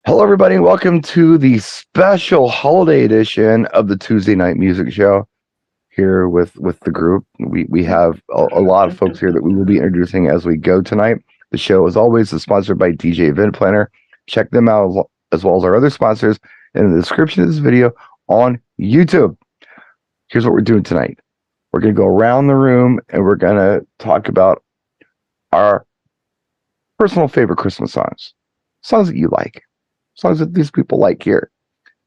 Hello, everybody, and welcome to the special holiday edition of the Tuesday Night Music Show. Here with the group, we have a lot of folks here that we will be introducing as we go tonight. The show, as always, is sponsored by DJ Event Planner. Check them out as well as our other sponsors in the description of this video on YouTube. Here's what we're doing tonight. We're going to go around the room and we're going to talk about our personal favorite Christmas songs that you like. Songs that these people like here.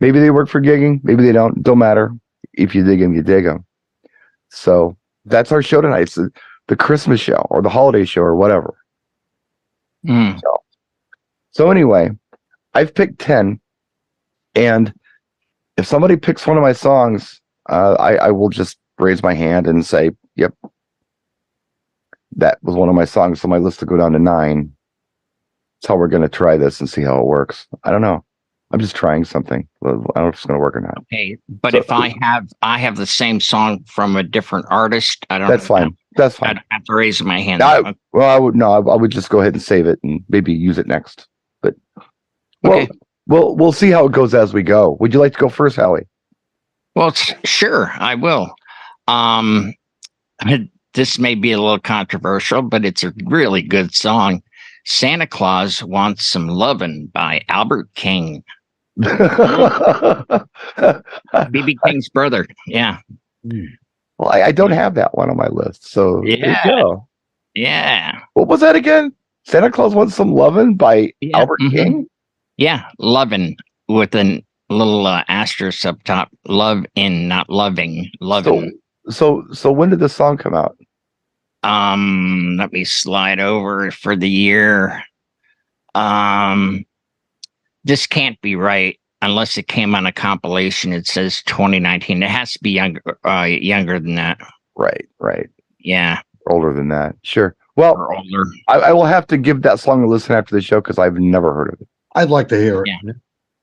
Maybe they work for gigging, maybe they don't. Don't matter. If you dig them, you dig them. So that's our show tonight. It's the Christmas show or the holiday show or whatever. So anyway, I've picked 10. And if somebody picks one of my songs, I will just raise my hand and say, yep, that was one of my songs. So my list will go down to 9. That's how we're going to try this and see how it works. I don't know. I'm just trying something. I don't know if it's going to work or not. Okay, but so, if I have the same song from a different artist, I don't. That's fine. That's fine. I don't have to raise my hand. I would just go ahead and save it and maybe use it next. But okay, we'll see how it goes as we go. Would you like to go first, Howie? Well, sure, I will. This may be a little controversial, but it's a really good song. Santa Claus Wants Some Lovin' by Albert King. B.B. King's brother. Yeah. Well, I don't have that one on my list. So yeah. There you go. Yeah. What was that again? Santa Claus Wants Some Lovin' by Albert King? Yeah. Lovin' with a little asterisk up top. Love in, not loving. Lovin'. So when did this song come out? Let me slide over for the year. This can't be right unless it came on a compilation. It says 2019. It has to be younger than that. Right. Yeah. Older than that. Sure. Well, or older. I will have to give that song a listen after the show because I've never heard of it. I'd like to hear it. Yeah.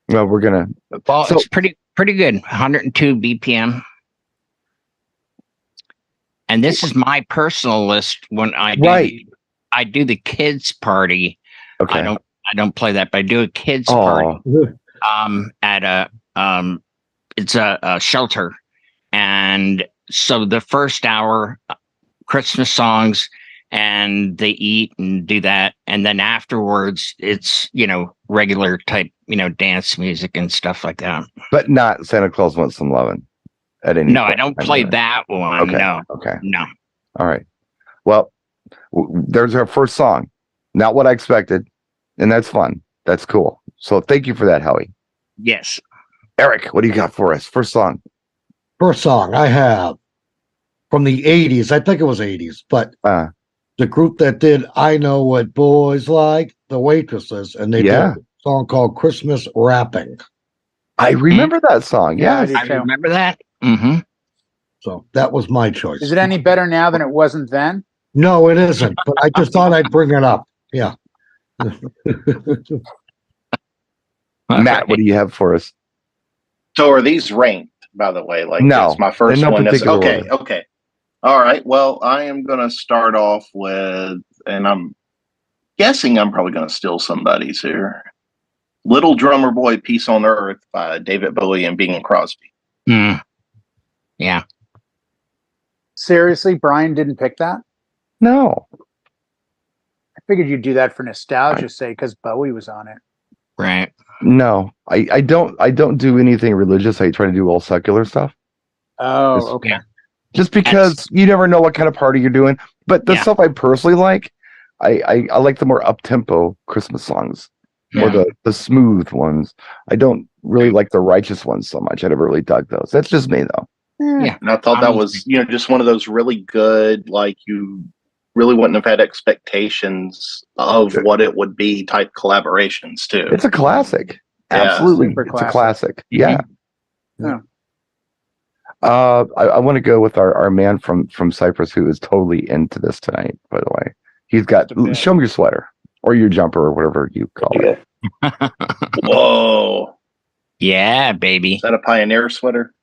Well, we're gonna. Well, it's pretty good. 102 BPM. And this is my personal list when I do the kids party. Okay. I don't play that, but I do a kids party. At a it's a shelter, and so the first hour, Christmas songs, and they eat and do that, and then afterwards it's regular type dance music and stuff like that. But not Santa Claus Wants Some Lovin'. No, I don't play that one. Okay. No. Okay. No. All right. Well, there's our first song. Not what I expected, and that's fun. That's cool. So thank you for that, Howie. Yes. Eric, what do you got for us? First song. First song I have from the 80s. I think it was 80s, but the group that did I Know What Boys Like, the Waitresses, and they did a song called Christmas Wrapping. I remember that song. Yeah, I remember that. Mm-hmm. So that was my choice. Is it any better now than it wasn't then? No, it isn't. But I just thought I'd bring it up. Yeah. Matt, what do you have for us? So are these ranked, by the way? Like, no, it's my first no one. Okay. Okay. All right. Well, I am going to start off with, and I'm guessing I'm probably going to steal somebody's here. Little Drummer Boy, Peace on Earth by David Bowie and Bing Crosby. Yeah. Seriously, Brian didn't pick that? No. I figured you'd do that for nostalgia's sake because Bowie was on it. Right. No, I don't do anything religious. I try to do all secular stuff. Oh, okay. Just because you never know what kind of party you're doing. But the stuff I personally like, I like the more up-tempo Christmas songs. Or the smooth ones. I don't really like the righteous ones so much. I never really dug those. That's just me, though. Yeah. And I thought that was, just one of those really good, like you really wouldn't have had expectations of what it would be type collaborations, too. It's a classic. Yeah. Absolutely. It's a classic. Yeah. Yeah. I want to go with our man from Cyprus who is totally into this tonight, by the way. He's got, show me your sweater. Or your jumper, or whatever you call it. Whoa. Yeah, baby. Is that a Pioneer sweater?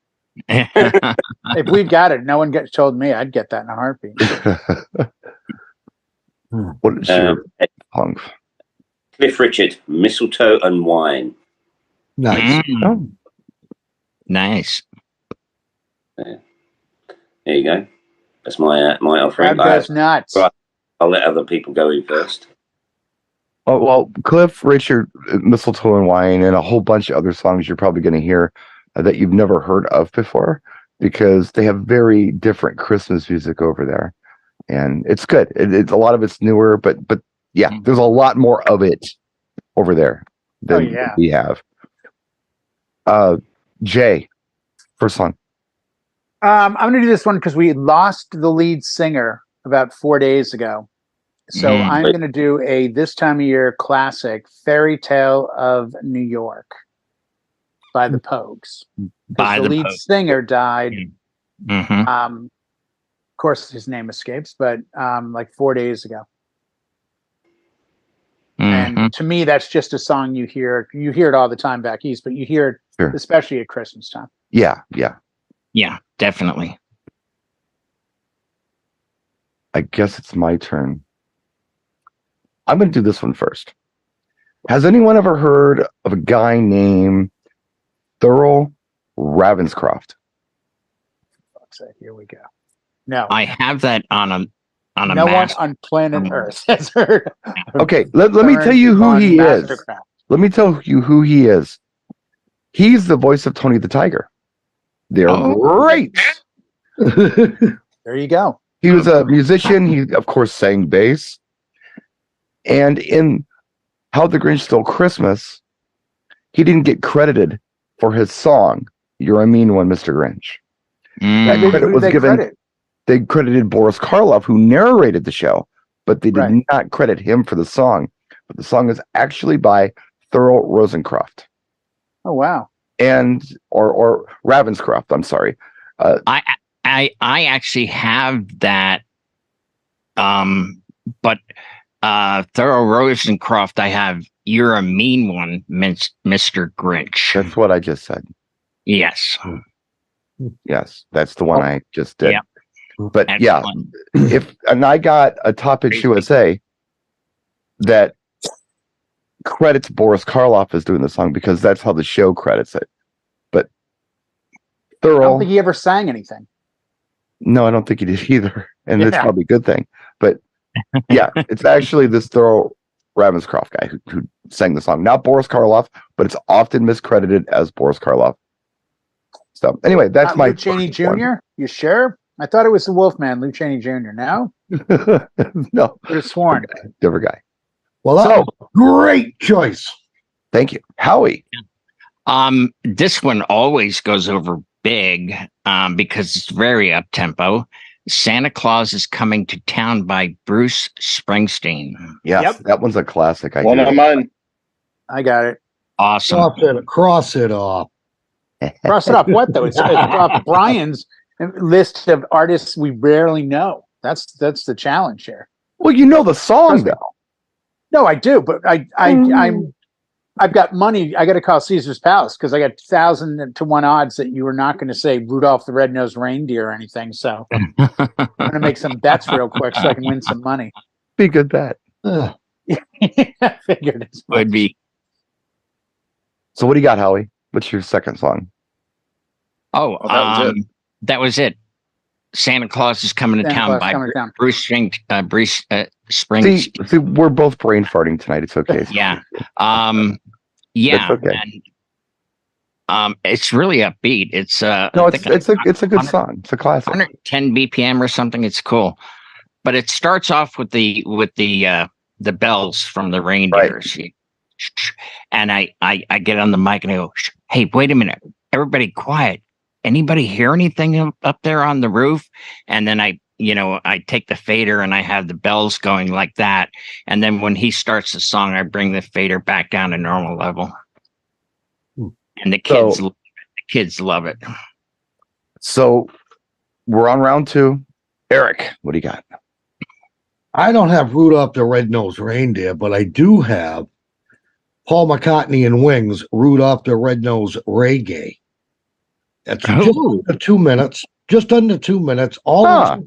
If we've got it, no one told me. I'd get that in a heartbeat. What is your punk? Cliff Richard, Mistletoe and Wine. Nice. Oh. Nice. There you go. That's my offering. Crowd goes nuts. Right, I'll let other people go in first. Oh, well, Cliff Richard, Mistletoe and Wine, and a whole bunch of other songs you're probably going to hear that you've never heard of before, because they have very different Christmas music over there, and it's good. It's a lot of it's newer, but yeah, there's a lot more of it over there than we have. Jay, first song. I'm going to do this one because we lost the lead singer about 4 days ago. So I'm going to do a this time of year classic, Fairy Tale of New York by the Pogues. The lead singer died. Of course, his name escapes, but like 4 days ago. And to me, that's just a song you hear. You hear it all the time back east, but you hear it especially at Christmas time. Yeah, definitely. I guess it's my turn. I'm going to do this one first. Has anyone ever heard of a guy named Thurl Ravenscroft? Here we go. No, I have that on a no one on planet Earth has heard. Okay, let me tell you who he is. Let me tell you who he is. He's the voice of Tony the Tiger. They're great. There you go. He was a musician. He, of course, sang bass. And in How the Grinch Stole Christmas, he didn't get credited for his song, You're a Mean One, Mr. Grinch. That credit was given. They credited Boris Karloff, who narrated the show, but they did not credit him for the song. But the song is actually by Thurl Rosencroft. Oh, wow. And or Ravenscroft, I'm sorry. I actually have that, but Thurl Rosencroft, I have You're a Mean One, Mr. Grinch. That's what I just said. Yes. Yes, that's the one I just did. Yeah. But excellent. And I got a Topics USA that credits Boris Karloff as doing the song because that's how the show credits it. But Thurl, I don't think he ever sang anything. No, I don't think he did either. And that's probably a good thing. But yeah, it's actually this Thurl Ravenscroft guy who sang the song. Not Boris Karloff, but it's often miscredited as Boris Karloff. So anyway, that's my Lou Chaney Jr. One. You sure? I thought it was the Wolfman, Lou Chaney Jr. No? No. Could have sworn. Different guy. Well, great choice. Thank you. Howie. This one always goes over big because it's very up-tempo. Santa Claus is Coming to Town by Bruce Springsteen. Yes, that one's a classic. One of mine. I got it. Awesome. Cross it off. Cross it off what, though? It's off Brian's list of artists we rarely know. That's the challenge here. Well, you know the song, though. No, I do, but I've got money. I got to call Caesar's Palace because I got 1,000 to 1 odds that you were not going to say Rudolph the Red-Nosed Reindeer or anything. So I'm going to make some bets real quick so I can win some money. Be a good bet. I figured it would be. So what do you got, Howie? What's your second song? That was it. Santa Claus is Coming to Town by Bruce Springsteen. See, we're both brain farting tonight. It's okay. Yeah. Yeah. Okay. And, it's really upbeat. It's it's a good song. It's a classic. 110 BPM or something. It's cool. But it starts off with the bells from the reindeers. Right. And I get on the mic and I go, hey, wait a minute. Everybody quiet. Anybody hear anything up there on the roof? And then I take the fader and I have the bells going like that. And then when he starts the song, I bring the fader back down to normal level. And the kids love it. So we're on round 2. Eric, what do you got? I don't have Rudolph the Red-Nosed Reindeer, but I do have Paul McCartney and Wings, Rudolph the Red-Nosed Reggae. That's just under 2 minutes. Just under 2 minutes. Almost,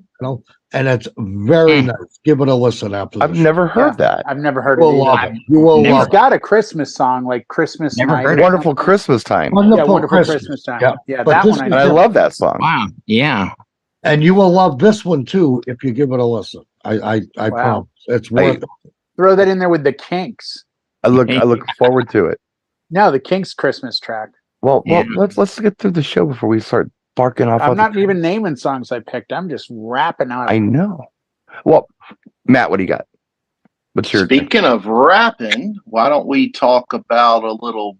and it's very nice. Give it a listen after. I've never heard that. I've never heard You will it love either. it. You will He's love it. got a Christmas song like Christmas Never Night. heard it. Wonderful Christmas Time. Wonderful, Yeah, Wonderful Christmas. Christmas Time. Yeah. Yeah, But that this one And I love that song. Wow. Yeah. And you will love this one too if you give it a listen. I Wow. promise. It's worth it. Throw that in there with the Kinks. I look forward to it. No, the Kinks Christmas track. Well, Yeah. let's get through the show before we start barking off. I'm other not things. even naming songs I picked. I'm just rapping out. I know. Well, Matt, what do you got? What's your Speaking of rapping, why don't we talk about a little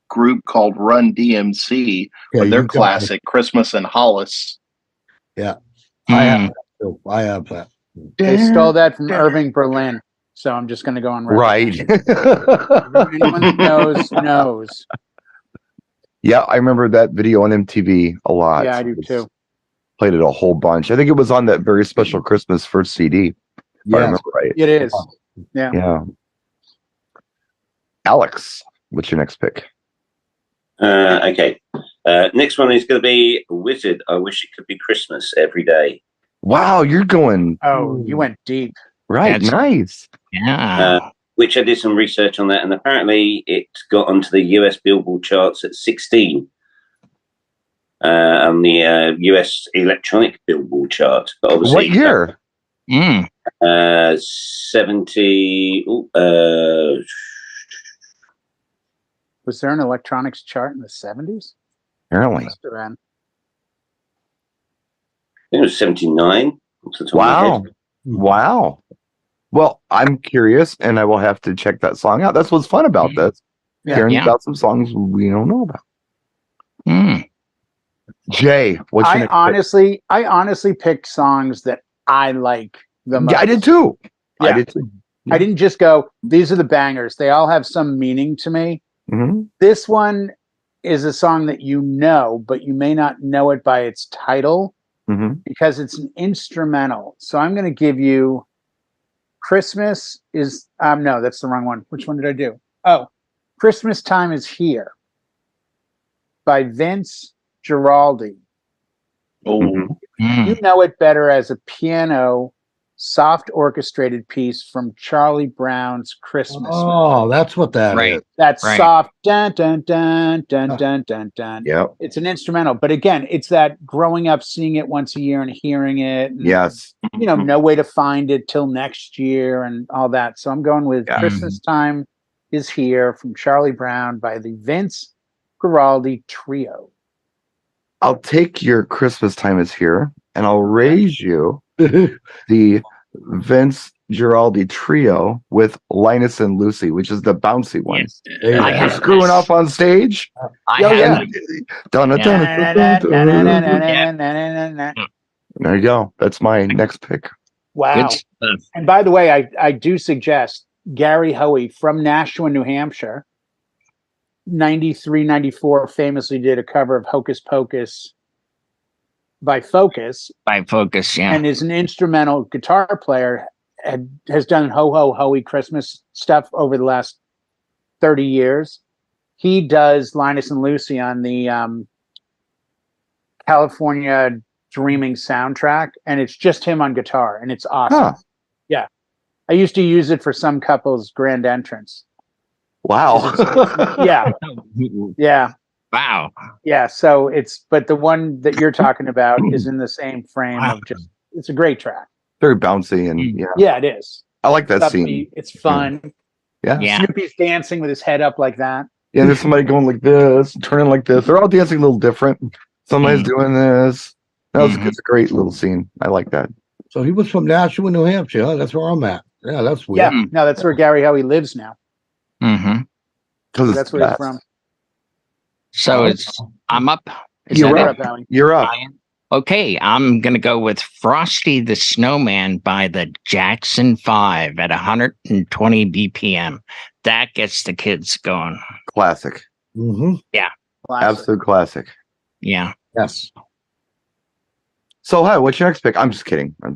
group called Run DMC Yeah, with their you got classic Christmas in Hollis? it. I have that too. I have that. They stole that from Irving Berlin. So I'm just going to go on record. right? Anyone that knows. Yeah, I remember that video on MTV a lot. Yeah, I do too. Played it a whole bunch. I think it was on that very special Christmas first CD. If I Yes. remember right. It is. Yeah. Yeah. Alex, what's your next pick? Okay. Next one is going to be Wizard. I wish it could be Christmas every day. Wow, you're going Oh, you went deep. right. That's- Nice. Yeah. Which I did some research on that, and apparently it got onto the US Billboard charts at 16 on the US electronic Billboard chart. But obviously, What year? 70. Was there an electronics chart in the 70s? Apparently. Must have been. I think it was 79. Off the top of my Wow. head. Wow. Well, I'm curious, and I will have to check that song out. That's what's fun about this. Yeah. Hearing Yeah. about some songs we don't know about. Mm. Jay, what's your I next pick? honestly picked songs that I like the most. Yeah, I did too. I Yeah. did too. I didn't just go, these are the bangers. They all have some meaning to me. Hmm. This one is a song that you know, but you may not know it by its title Hmm. because it's an instrumental. So I'm going to give you Christmas is, no, that's the wrong one. Which one did I do? Oh, Christmas Time is Here by Vince Giraldi. Oh, Mhm. You know it better as a piano, soft orchestrated piece from Charlie Brown's Christmas. Oh, that's what that is. Right. That Right. soft dun dun dun dun dun dun dun. Yep. It's an instrumental, but again, it's that growing up, seeing it once a year and hearing it. And, Yes. you know, no way to find it till next year and all that. So I'm going with Yeah. Christmas Time is Here from Charlie Brown by the Vince Giraldi Trio. I'll take your Christmas Time is Here, and I'll raise you the Vince Giraldi Trio with Linus and Lucy, which is the bouncy one. Yes. There you I go. have Screwing this. off on stage. I Oh, have yeah. There you go. That's my next pick. Wow. good stuff. And by the way, I do suggest Gary Hoey from Nashua, New Hampshire, 93, 94, famously did a cover of Hocus Pocus by Focus By Focus, yeah. and is an instrumental guitar player, has done Ho Ho Hoey Christmas stuff over the last 30 years. He does Linus and Lucy on the California Dreaming soundtrack, and it's just him on guitar, and it's awesome. Huh. Yeah. I used to use it for some couples' grand entrance. Wow. Yeah. Yeah. Wow. Yeah. So but the one that you're talking about is in the same frame of just, it's a great track. Very bouncy and yeah. Yeah, it is. I like that It's scene. upbeat, it's fun. Yeah. Yeah. Snoopy's dancing with his head up like that. Yeah, there's somebody going like this, turning like this. They're all dancing a little different. Somebody's doing this. It's a great little scene. I like that. So he was from Nashua, New Hampshire. Huh? That's where I'm at. Yeah, that's weird. Yeah. No, that's where Gary Hoey lives now. Mm-hmm. Because That's where he's from. So I'm up. Is You're that up. it? Howie. You're up. Okay, I'm going to go with Frosty the Snowman by the Jackson 5 at 120 BPM. That gets the kids going. Classic. Mm-hmm. Classic. Absolute classic. Yeah. Yes. So, hi, what's your next pick? I'm just kidding. I'm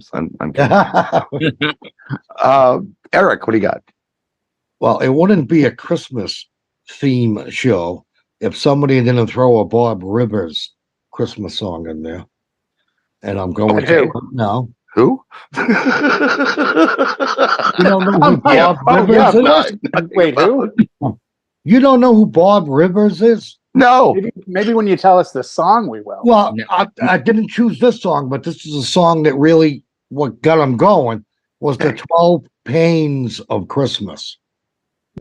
kidding. Eric, what do you got? Well, it wouldn't be a Christmas theme show if somebody didn't throw a Bob Rivers Christmas song in there. And I'm going Okay. to now. Who? You don't know who Bob Rivers is? Wait, who? You don't know who Bob Rivers is? No. Maybe when you tell us the song, we will. Well, I didn't choose this song, but this is a song that really what got him going was the 12 Pains of Christmas.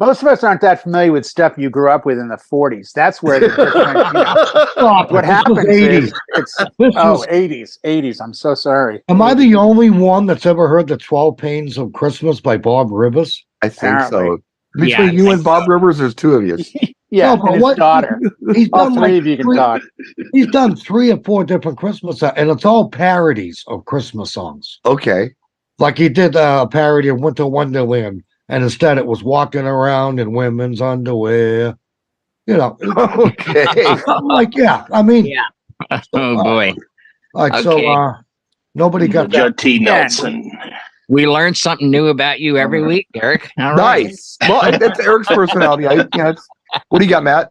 Most of us aren't that familiar with stuff you grew up with in the 40s. That's where the difference, what happens is it's 80s. I'm so sorry. Am I the only one that's ever heard the 12 Pains of Christmas by Bob Rivers? I think so. Yeah, Between you and Bob Rivers, there's two of you. Yeah, No, but and his what- daughter. He's All done three like of you can talk. He's done 3 or 4 different Christmas and it's all parodies of Christmas songs. Okay. Like he did a parody of Winter Wonderland, and instead it was walking around in women's underwear. You know. Okay. Like, yeah. I mean, Yeah. Oh boy. like Okay. so nobody got that. Judd T. Nelson. We learn something new about you every week, Eric. All right. Nice. Well, that's Eric's personality. What do you got, Matt?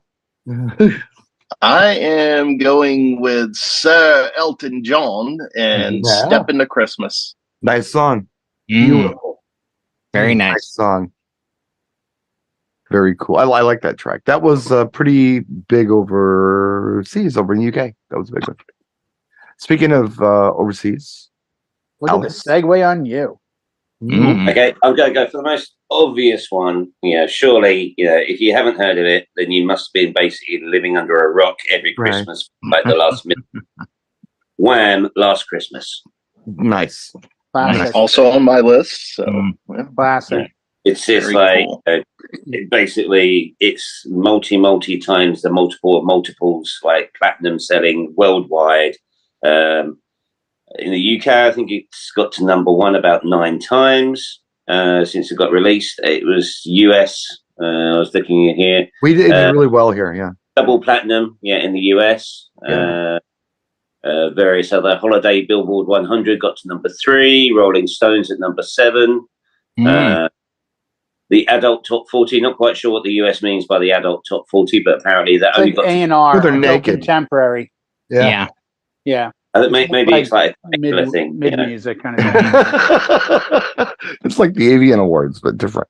I am going with Sir Elton John and Yeah. Step into Christmas. Nice song. Beautiful. Very Nice nice. song. Very cool. I like that track. That was pretty big overseas, over in the UK. That was a big one. Speaking of overseas, Look at the Alex? segue on you. Mm. Okay, I'm going to go for the most obvious one. Surely, if you haven't heard of it, then you must have been basically living under a rock every Right. Christmas, like the last minute. Wham! Last Christmas. nice. Classic. Also on my list. So well, Classic. It's just Very like cool. basically it's multi times the multiple of multiples, like platinum selling worldwide. In the UK, I think it's got to number 1 about 9 times since it got released. It was US. I was looking at here. We did really well here. Yeah. Double platinum, in the US. Yeah. Various other holiday Billboard 100 got to number 3. Rolling Stones at number 7. The adult top 40. Not quite sure what the US means by the adult top 40, but apparently that It's only like got. A&R. They're adult naked. Contemporary. Yeah. Yeah. Maybe it's like a particular Mid thing. music kind of thing. It's like the Avian Awards, but different.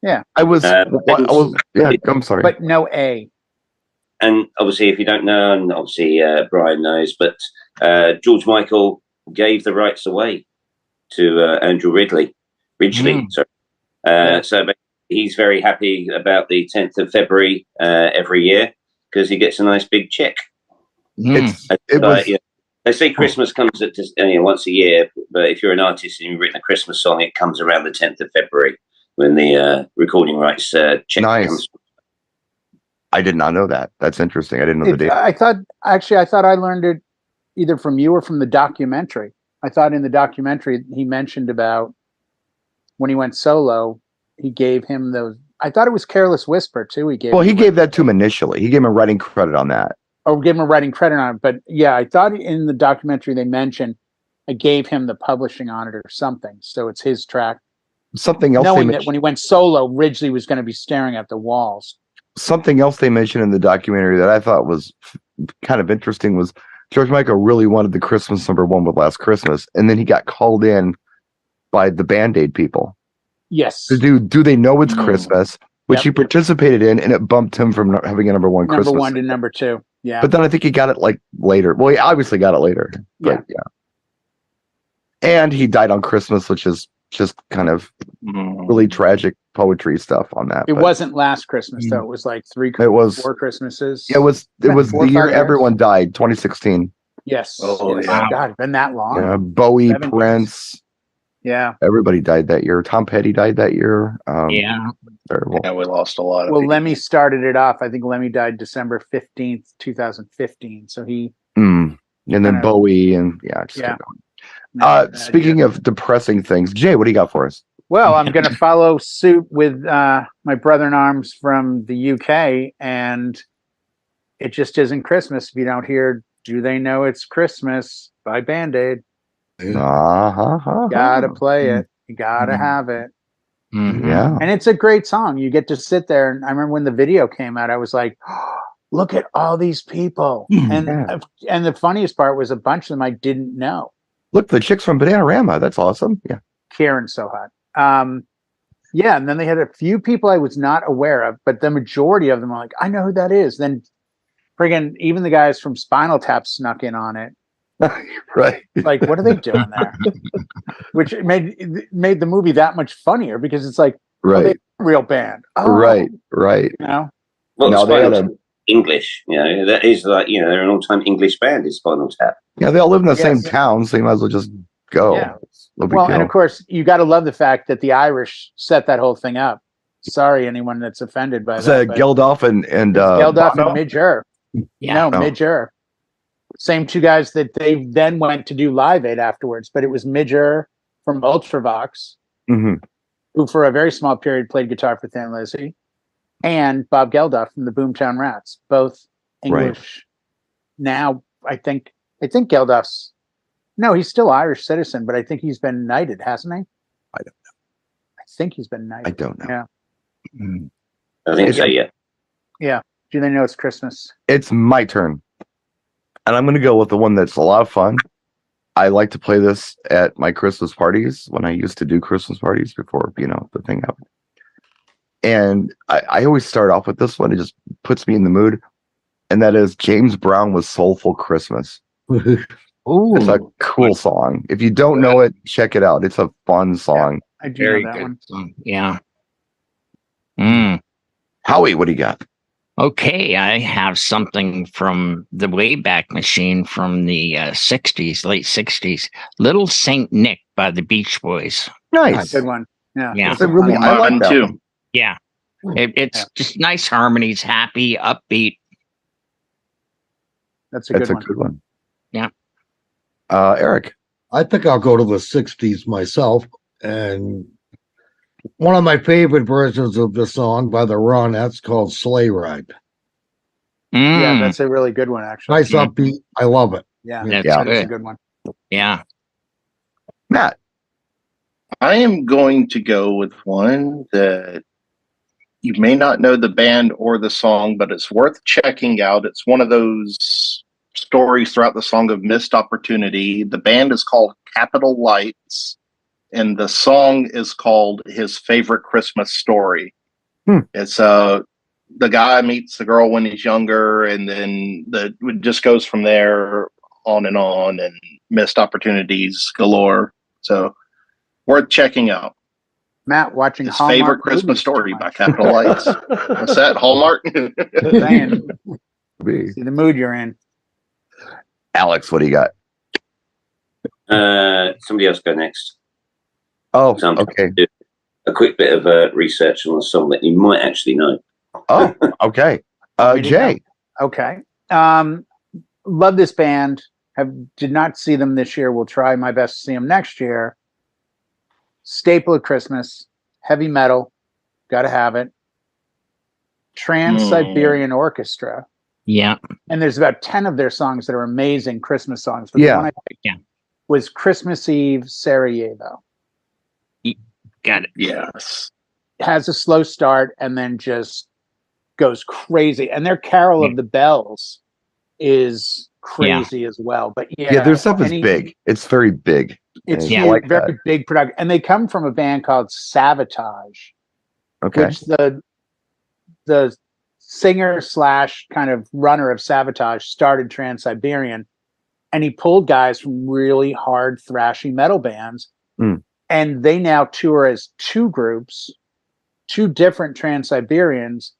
Yeah. I was. I'm sorry. But no A. And obviously, if you don't know, and obviously Brian knows, but George Michael gave the rights away to Andrew Ridgely. Sorry. So he's very happy about the 10th of February every year because he gets a nice big check. They say Christmas comes at just once a year, but if you're an artist and you've written a Christmas song, it comes around the 10th of February when the recording rights check comes. I did not know that. That's interesting. I didn't know the date. I thought I learned it either from you or from the documentary. I thought in the documentary he mentioned about when he went solo, he gave him those. I thought it was Careless Whisper too. He gave that to him initially. He gave him a writing credit on that. Or give him a writing credit on it. But yeah, I thought in the documentary they mentioned I gave him the publishing on it or something. So it's his track. Something else. Knowing that when he went solo, Ridgely was going to be staring at the walls. Something else they mentioned in the documentary that I thought was kind of interesting was George Michael really wanted the Christmas number 1 with Last Christmas, and then he got called in by the Band-Aid people. Yes. Do they know it's Christmas? Which he participated in, and it bumped him from having a number 1 Christmas. Number 1 to number 2. Yeah. But then I think he got it like later. Well, he obviously got it later. But yeah. And he died on Christmas, which is just kind of really tragic poetry stuff on that. It wasn't Last Christmas though. It was like 4 Christmases. It was the year everyone died, 2016. Yes. Oh, yes. yeah. God, been that long. Yeah, Bowie, 7 years. Prince. Yeah. Everybody died that year. Tom Petty died that year. Terrible. Yeah, we lost a lot of Well, people. Lemmy started it off. I think Lemmy died December 15th, 2015. So he And then Bowie and just kept going. Speaking of depressing things, Jay, what do you got for us? Well, I'm going to follow suit with my brother in arms from the UK, and it just isn't Christmas if you don't hear "Do They Know It's Christmas" by Band-Aid. Gotta play it. You gotta have it. Yeah. And it's a great song. You get to sit there, and I remember when the video came out, I was like, oh, look at all these people. And the funniest part was a bunch of them I didn't know. Look, the chicks from Bananarama. That's awesome. Yeah. Kieran's so hot. Yeah, and then they had a few people I was not aware of, but the majority of them are like, I know who that is. Then friggin' even the guys from Spinal Tap snuck in on it. Right. Like, what are they doing there? Which made the movie that much funnier because it's like, right, oh, they're a real band. Oh, right. You know? Well, no, they had English, that is like, they're an all-time English band, is Spinal Tap. Yeah, they all live in the same town, so you might as well just go. Yeah. Well, and of course, you got to love the fact that the Irish set that whole thing up. Sorry, anyone that's offended by that. Geldof and Geldof and Midge Ure. Yeah, Midge Ure. Same two guys that they then went to do Live Aid afterwards, but it was Midge Ure from Ultravox, who for a very small period played guitar for Thin Lizzy, and Bob Geldof from the Boomtown Rats, both English. Right. Now, I think Geldof's. No, he's still Irish citizen, but I think he's been knighted, hasn't he? I don't know. I think he's been knighted. I don't know. Yeah. I think so, yeah. Yeah. Do they know it's Christmas? It's my turn. And I'm going to go with the one that's a lot of fun. I like to play this at my Christmas parties when I used to do Christmas parties before, the thing happened. And I always start off with this one. It just puts me in the mood. And that is James Brown with Soulful Christmas. Ooh, it's a cool song. If you don't know it, check it out. It's a fun song. Yeah, I do know that one. Song. Yeah. Howie, what do you got? Okay, I have something from the Wayback Machine from the 60s, late 60s. Little Saint Nick by the Beach Boys. Nice. Good one. Yeah. It's a really I like that too. One. Yeah. It's just nice harmonies, happy, upbeat. That's a good one. Yeah. Eric. I think I'll go to the 60s myself. And one of my favorite versions of the song by the Ronettes called Sleigh Ride. Yeah, that's a really good one, actually. Nice upbeat. I love it. Yeah, that's a good one. Yeah. Matt. I am going to go with one that you may not know the band or the song, but it's worth checking out. It's one of those stories throughout the song of missed opportunity. The band is called Capital Lights, and the song is called His Favorite Christmas Story. It's the guy meets the girl when he's younger, and then it just goes from there on, and missed opportunities galore. So worth checking out. Matt, watching His Favorite Christmas Story by Capital Lights. What's that? Hallmark? See the mood you're in. Alex, what do you got? Somebody else go next. Oh, okay. A quick bit of research on a song that you might actually know. Oh, okay. Jay. Okay. Love this band. Did not see them this year. Will try my best to see them next year. Staple of Christmas, heavy metal, gotta have it. Trans-Siberian Orchestra. Yeah. And there's about 10 of their songs that are amazing Christmas songs. But the one I picked was Christmas Eve, Sarajevo. Got it. Yes. It has a slow start and then just goes crazy. And their Carol of the Bells is crazy as well. But their stuff is big. It's very big. It's very big production. And they come from a band called Savatage. Okay. Which the singer / kind of runner of Savatage started Trans-Siberian, and he pulled guys from really hard thrashy metal bands. And they now tour as two groups, two different Trans-Siberians,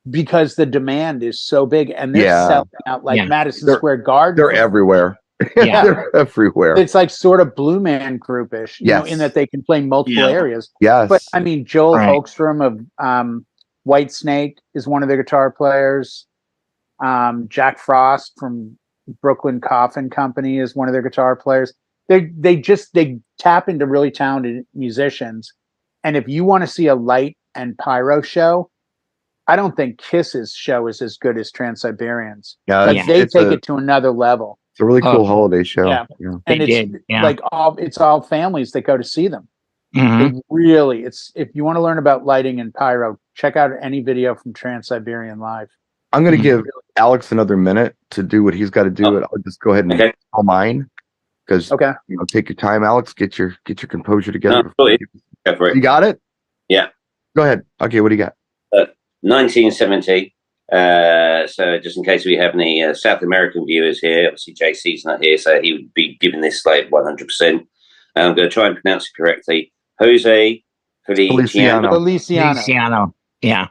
because the demand is so big, and they're selling out like Madison Square Garden. They're everywhere. They're everywhere. It's like sort of Blue Man groupish, in that they can play multiple areas. Yes. But I mean, Joel Holmstrom of Whitesnake is one of their guitar players. Jack Frost from Brooklyn Coffin Company is one of their guitar players. They tap into really talented musicians. And if you want to see a light and pyro show, I don't think Kiss's show is as good as Trans-Siberian's. They take it to another level. It's a really cool holiday show. Yeah. And it's all families that go to see them. Really, if you want to learn about lighting and pyro, check out any video from Trans-Siberian Live. I'm going to give Alex another minute to do what he's got to do. I'll just go ahead and call mine. Because take your time, Alex. Get your composure together. Go for it. You got it? Yeah. Go ahead. Okay, what do you got? 1970. So just in case we have any South American viewers here, obviously JC's not here, so he would be giving this like 100%. I'm going to try and pronounce it correctly. Jose Feliciano. Feliciano. Yeah.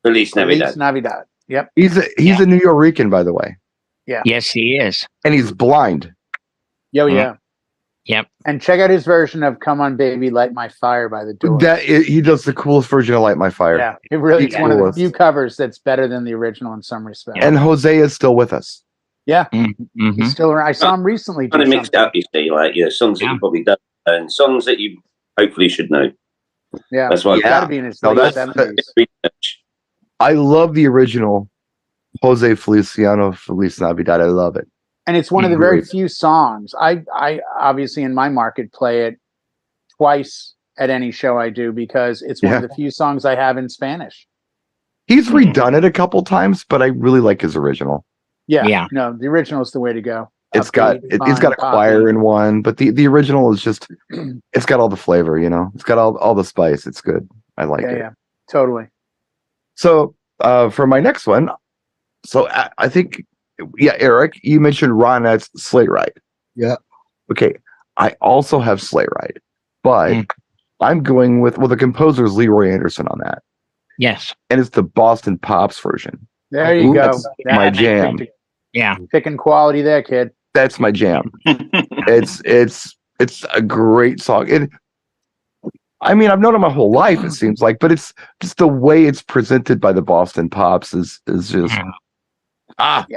Feliz Navidad. Feliz Navidad. Yep. He's a New Yorican, by the way. Yeah. Yes, he is. And he's blind. Yeah. Yep. And check out his version of "Come On Baby, Light My Fire" by the Doors. He does the coolest version of "Light My Fire." Yeah, it's one of the few covers that's better than the original in some respects. And Jose is still with us. Yeah, he's still around. I saw him recently. Kind of mixed up, you see, like songs that you probably don't know and songs that you hopefully should know. Yeah, that's why it's got to be in his late 70s. I love the original Jose Feliciano Feliz Navidad. I love it. And it's one of the very few songs. I obviously in my market play it twice at any show I do because it's one of the few songs I have in Spanish. He's redone it a couple times, but I really like his original. Yeah. No, the original is the way to go. It's got a choir in one, but the original is just it's got all the flavor, It's got all the spice. It's good. I like it. Yeah, totally. So for my next one, I think Eric, you mentioned Ronette's Sleigh Ride. Yeah. Okay. I also have Sleigh Ride, but I'm going with the composer's Leroy Anderson on that. Yes. And it's the Boston Pops version. There you go. That's my jam. Yeah. Picking quality there, kid. That's my jam. It's a great song. I mean, I've known it my whole life, it seems like, but it's just the way it's presented by the Boston Pops is just Arthur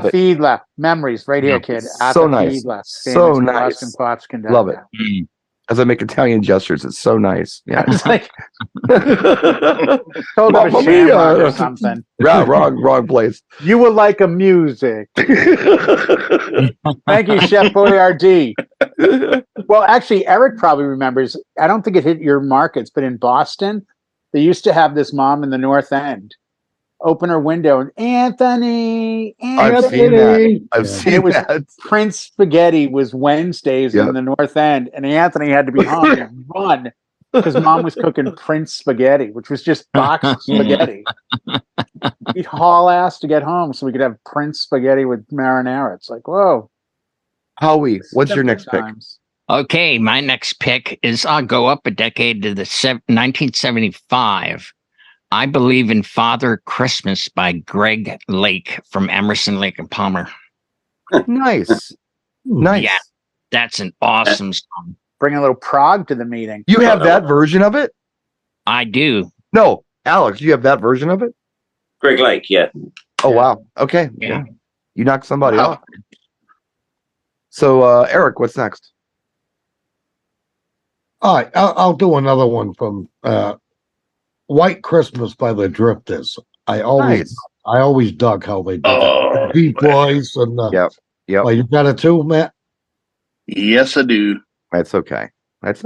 Fiedler memories right here, kid. So nice. So nice. Boston Pops conductor. Love it. As I make Italian gestures, it's so nice. Yeah, it's like told him a shamrock or something. Wrong place. You will like a music. Thank you, Chef Boyardee. Well, actually, Eric probably remembers. I don't think it hit your markets, but in Boston, they used to have this mom in the North End open her window and Anthony. I've seen that. Prince Spaghetti was Wednesdays in the North End, and Anthony had to be home and run because mom was cooking Prince Spaghetti, which was just boxed spaghetti. He'd haul ass to get home so we could have Prince Spaghetti with marinara. It's like, whoa. Howie, what's your next pick? Okay, my next pick is I'll go up a decade to the 1975. I Believe in Father Christmas by Greg Lake from Emerson, Lake and Palmer. Nice. Yeah, that's an awesome song. Bring a little prog to the meeting. You have that version of it? I do. No, Alex, you have that version of it? Greg Lake, yeah. Oh, wow. Okay. Yeah. You knocked somebody off. So, Eric, what's next? All right, I'll do another one from White Christmas by the Drifters. I always dug how they did it. Beat Boys and Yep. Well, you got it too, Matt? Yes, I do. That's okay. That's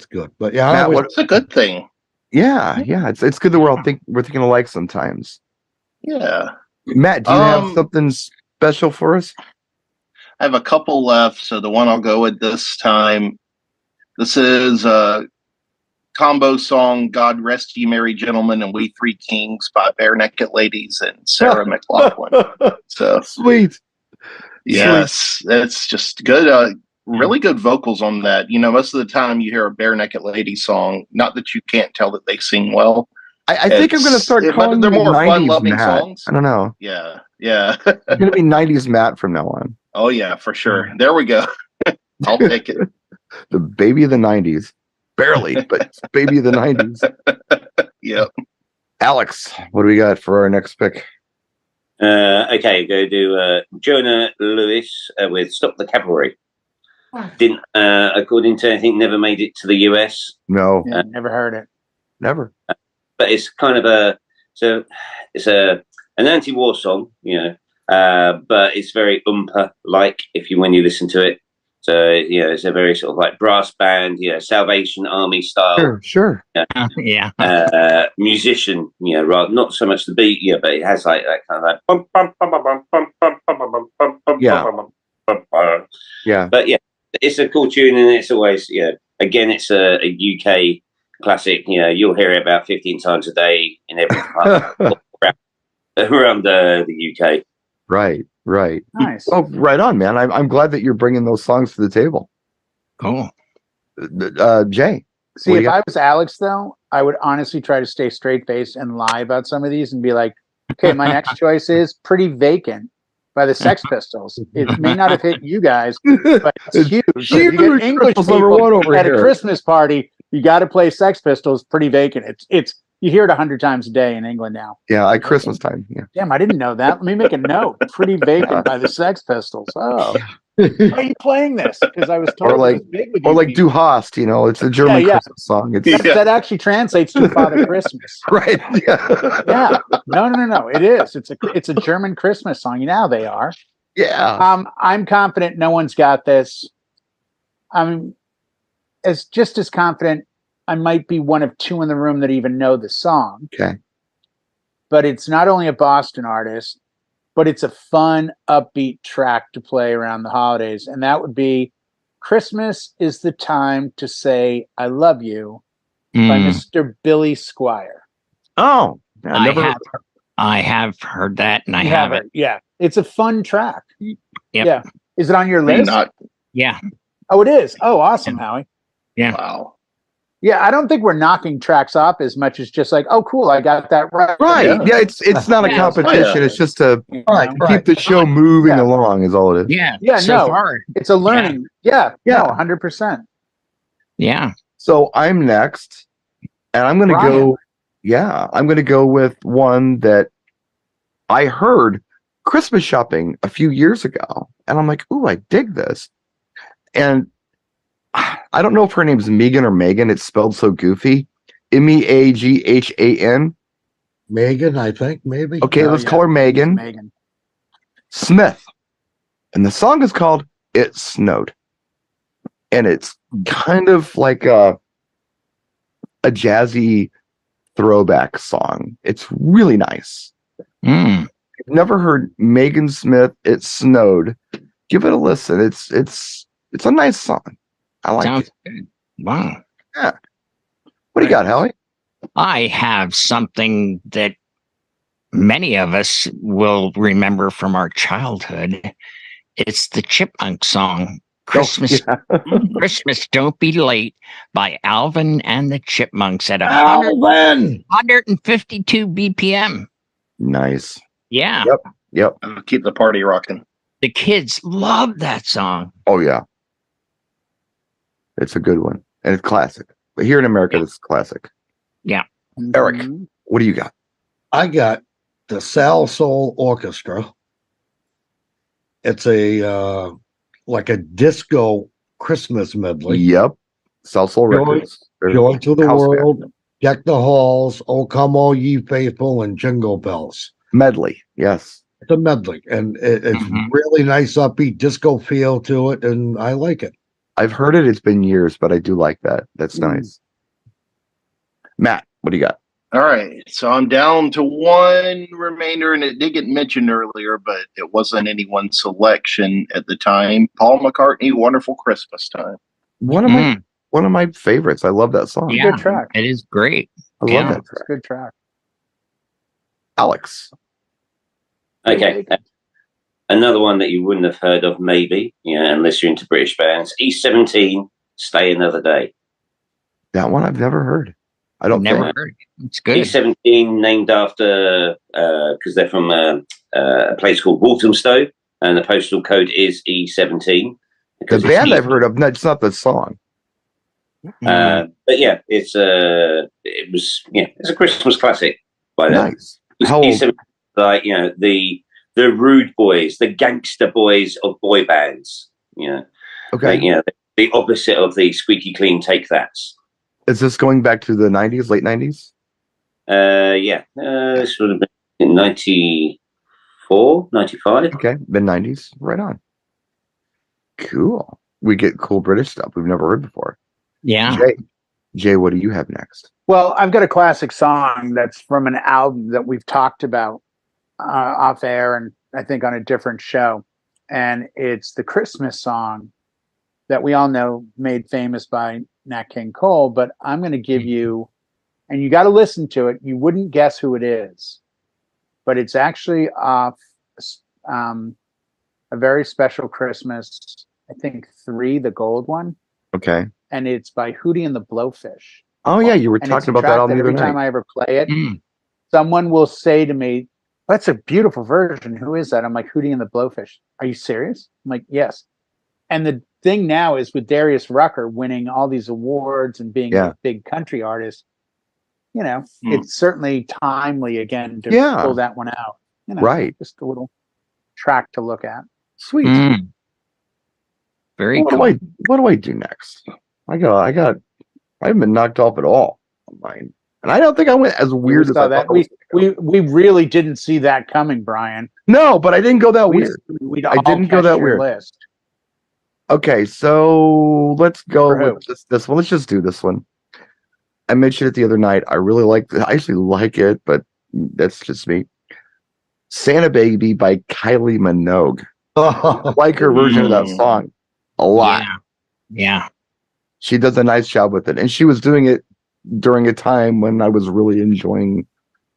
good. But yeah, Matt, what's a good thing? Yeah. It's good that we're thinking alike sometimes. Yeah. Matt, do you have something special for us? I have a couple left, so the one I'll go with this time. This is a combo song, God Rest Ye Merry Gentlemen and We Three Kings by Bare Naked Ladies and Sarah McLachlan. So sweet. Yes, it's just good. Really good vocals on that. Most of the time you hear a Bare Naked Ladies song, not that you can't tell that they sing well. I think I'm going to start calling them more fun-loving songs. I don't know. Yeah. I'm going to be 90s Matt from now on. Oh, yeah, for sure. There we go. I'll take it. The baby of the 90s. Barely, but it's baby of the 90s. Yep. Alex, what do we got for our next pick? Okay, go do Jonah Lewis with Stop the Cavalry. Didn't, according to anything, never made it to the US. No. Yeah, never heard it. Never. But it's kind of an anti-war song, but it's very Oompa-like when you listen to it. So, it's a very sort of like brass band, Salvation Army style. Sure. Yeah. Musician, not so much the beat, but it has like that kind of like. Yeah. Yeah. But yeah, it's a cool tune, and it's always, again, it's a UK classic. You'll hear it about 15 times a day in every part around the UK. Right. Nice. Oh, right on, man. I'm glad that you're bringing those songs to the table. Cool. Jay. See, if I was Alex, though, I would honestly try to stay straight faced and lie about some of these and be like, okay, my next choice is Pretty Vacant by the Sex Pistols. It may not have hit you guys, but it's huge. If you get English people at a Christmas party, you got to play Sex Pistols, Pretty Vacant. It's you hear it 100 times a day in England now. Yeah, at Christmas time. Yeah. Damn, I didn't know that. Let me make a note. Pretty Vacant by the Sex Pistols. Oh. Why are you playing this? Because I was told or like Du Hast, it's a German Christmas song. That actually translates to Father Christmas. Right. Yeah. No. It is. It's a German Christmas song. You know how they are. Yeah. I'm confident no one's got this. I'm just as confident I might be one of two in the room that even know the song. Okay. But it's not only a Boston artist, but it's a fun, upbeat track to play around the holidays. And that would be Christmas is the Time to Say I Love You by Mr. Billy Squire. Oh, I have heard that, and I have it. Yeah. It's a fun track. Yep. Yeah. Is it on your list? Yeah. Oh, it is. Oh, awesome, Howie. Yeah. Wow. Yeah, I don't think we're knocking tracks off as much as just like, oh, cool, I got that right. Right. Yeah, it's not a competition. It's just to keep the show moving along is all it is. Yeah. Yeah, so no. far. It's a learning. Yeah. No, 100%. Yeah. So I'm next, and I'm going to go. Yeah, I'm going to go with one that I heard Christmas shopping a few years ago, and I'm like, ooh, I dig this. And I don't know if her name's Megan or Megan. It's spelled so goofy. Meaghan. Megan, I think, maybe. Okay, let's call her Megan. Smith. And the song is called It Snowed. And it's kind of like a jazzy throwback song. It's really nice. I've never heard Megan Smith, It Snowed. Give it a listen. It's a nice song. I like it. Good. Wow. Yeah. What do you got, Howie? I have something that many of us will remember from our childhood. It's the Chipmunk song, Christmas. Christmas Don't Be Late by Alvin and the Chipmunks at 152 BPM. Nice. Yeah. Yep. Keep the party rocking. The kids love that song. Oh, yeah. It's a good one. And it's classic. But here in America, it's classic. Yeah. Eric, what do you got? I got the Sal Soul Orchestra. It's a like a disco Christmas medley. Yep. Sal Soul Records. Joy to the World, Deck the Halls, Oh Come All Ye Faithful, and Jingle Bells. Medley, yes. It's a medley, and it's really nice upbeat disco feel to it, and I like it. I've heard it. It's been years, but I do like that. That's nice. Matt, what do you got? All right. So I'm down to one remainder, and it did get mentioned earlier, but it wasn't anyone's selection at the time. Paul McCartney, Wonderful Christmas Time. One of my favorites. I love that song. Yeah, good track. It is great. I love that It's track. a good track. Alex. Okay. Another one that you wouldn't have heard of, maybe, unless you're into British bands. E17, Stay Another Day. That one I've never heard. I don't Never think. heard it. It's good. E17, named after, because they're from a place called Walthamstow, and the postal code is E17. The band I've heard of, no, it's not the song. But yeah, it's a Christmas classic by them. Nice. How old? Like, the rude boys, the gangster boys of boy bands. Okay. Like, the opposite of the squeaky clean Take That's. Is this going back to the 90s, late 90s? Yeah. This would have been in 94, 95. Okay, mid 90s. Right on. Cool. We get cool British stuff we've never heard before. Yeah. Jay, what do you have next? Well, I've got a classic song that's from an album that we've talked about off air and I think on a different show. and it's the Christmas song that we all know, made famous by Nat King Cole. But I'm going to give you, and you got to listen to it. You wouldn't guess who it is, but it's actually off a very special Christmas, I think 3, the gold one. Okay. And it's by Hootie and the Blowfish. Oh yeah, you were And talking about that on the other every night. time I ever play it, someone will say to me, "That's a beautiful version. Who is that?" I'm like, "Hootie and the Blowfish." Are you serious? I'm like, "Yes." And the thing now is with Darius Rucker winning all these awards and being a big country artist, you know, it's certainly timely again to pull that one out. You know, right. Just a little track to look at. Sweet. Very cool. What do I do next? I haven't been knocked off at all on mine. And I don't think I went as weird as I thought. We really didn't see that coming, Brian. No, but I didn't go that weird. I didn't go that weird. List. Okay, so let's go with this one. Let's just do this one. I mentioned it the other night. I actually like it, but that's just me. Santa Baby by Kylie Minogue. I like her version of that song a lot. Yeah. She does a nice job with it. And she was doing it during a time when I was really enjoying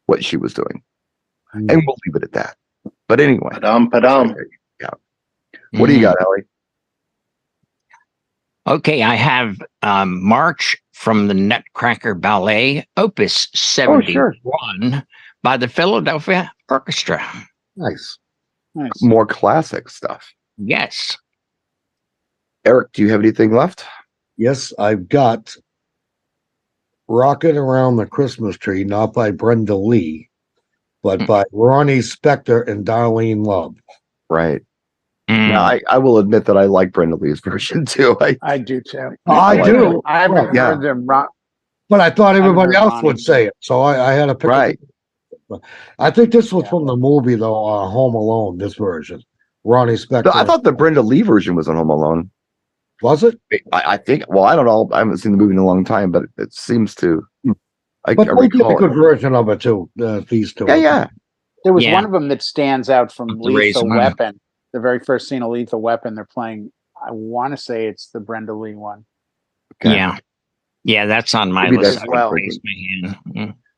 what she was doing. And we'll leave it at that. But anyway. Padam. Yeah. What do you got, Ellie? Okay, I have March from the Nutcracker Ballet, Opus 71 by the Philadelphia Orchestra. Nice. More classic stuff. Yes. Eric, do you have anything left? Yes, I've got Rockin' Around the Christmas Tree, not by Brenda Lee, but by Ronnie Spector and Darlene Love. Right. Now, I will admit that I like Brenda Lee's version too. I do too. I do. I haven't heard them rock. But I thought everybody else would say it, so I had to pick right. I think this was from the movie, though, Home Alone, this version. Ronnie Spector. I thought the Brenda Lee version was on Home Alone. Was it? I think, well, I don't know. I haven't seen the movie in a long time, but it seems to. But they did a good version of it, too, these two. Yeah. There was one of them that stands out from Lethal Weapon. The very first scene of Lethal Weapon, they're playing, I want to say it's the Brenda Lee one. Okay. Yeah. Yeah, that's on my list as well.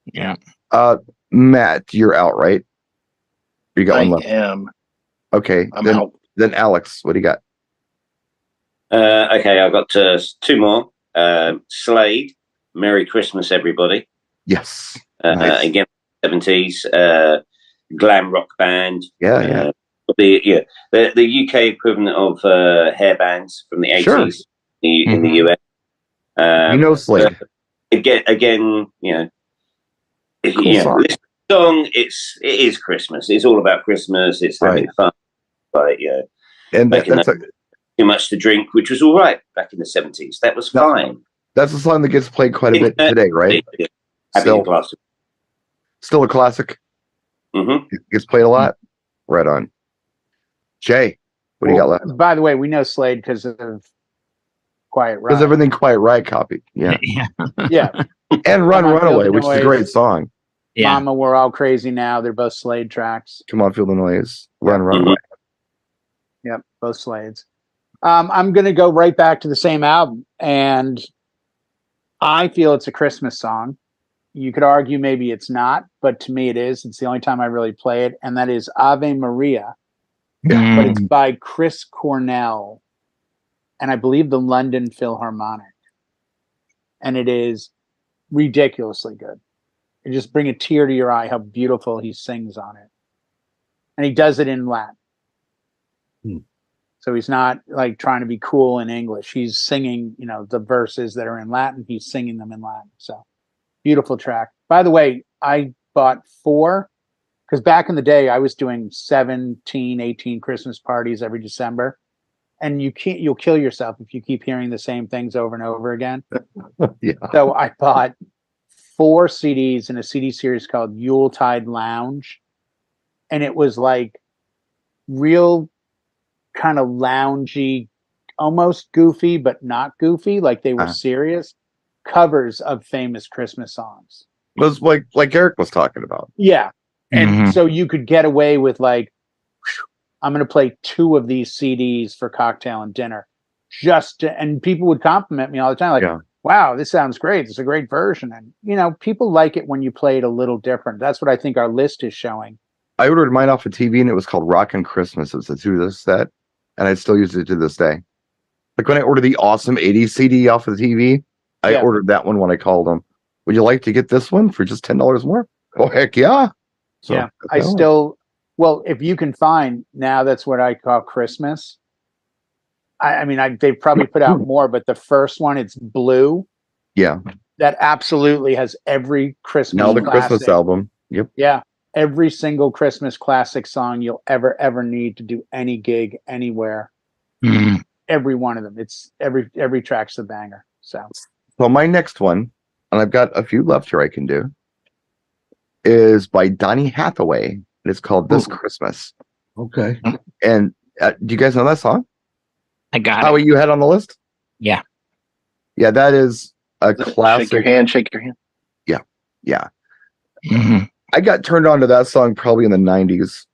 Yeah. Matt, you're out, right? You got one left. I am. Okay. I'm out. Then Alex, what do you got? Okay, I've got 2 more. Slade, Merry Christmas, Everybody. Yes. Nice. Again, 70s glam rock band. Yeah. The UK equivalent of hair bands from the 80s in the US. Slade. Again, cool this song, it is Christmas. It's all about Christmas. It's having fun, but and that's too much to drink, which was all right back in the 70s. That was fine. That's a song that gets played quite a bit today, right? Still a classic. It gets played a lot. Right on. Jay, what do you got left? By the way, we know Slade because of Quiet Riot. Because everything Quiet Riot copied. Yeah. Yeah. And Runaway, which is a great song. Yeah. Mama, We're All Crazy Now. They're both Slade tracks. Come on, Feel the Noise. Runaway. Yep, both Slades. I'm going to go right back to the same album. And I feel it's a Christmas song. You could argue maybe it's not, but to me it is. It's the only time I really play it. And that is Ave Maria. But it's by Chris Cornell. And I believe the London Philharmonic. And it is ridiculously good. It just bring a tear to your eye how beautiful he sings on it. And he does it in Latin. So he's not like trying to be cool in English. He's singing, the verses that are in Latin. He's singing them in Latin. So beautiful track. By the way, I bought 4 because back in the day I was doing 17, 18 Christmas parties every December. And you'll kill yourself if you keep hearing the same things over and over again. Yeah. So I bought 4 CDs in a CD series called Yuletide Lounge. And it was like real kind of loungy, almost goofy, but not goofy. Like they were serious covers of famous Christmas songs. It was like Eric was talking about. Yeah. And so you could get away with like, I'm going to play 2 of these CDs for cocktail and dinner. And people would compliment me all the time, like, wow, this sounds great. It's a great version. And, you know, people like it when you play it a little different. That's what I think our list is showing. I ordered mine off of TV, and it was called Rockin' Christmas. It was a 2-disc set, and I still use it to this day. Like when I ordered the awesome 80s CD off of the TV, I ordered that one when I called them. Would you like to get this one for just $10 more? Oh, heck yeah. So, yeah. I still, well, if you can find, now that's what I call Christmas. I mean, they've probably put out more, but the first one, it's blue. Yeah. That absolutely has every Christmas Now the classic. Christmas album. Yep. Yeah. Every single Christmas classic song you'll ever need to do any gig anywhere. Mm-hmm. Every one of them. It's every track's a banger. So my next one, and I've got a few left here I can do, is by Donny Hathaway. And it's called This Christmas. Okay. And do you guys know that song? I got How it. you had on the list? Yeah. Yeah, that is a classic. Shake your hand, shake your hand. Yeah. Yeah. Mm-hmm. I got turned on to that song probably in the 90s.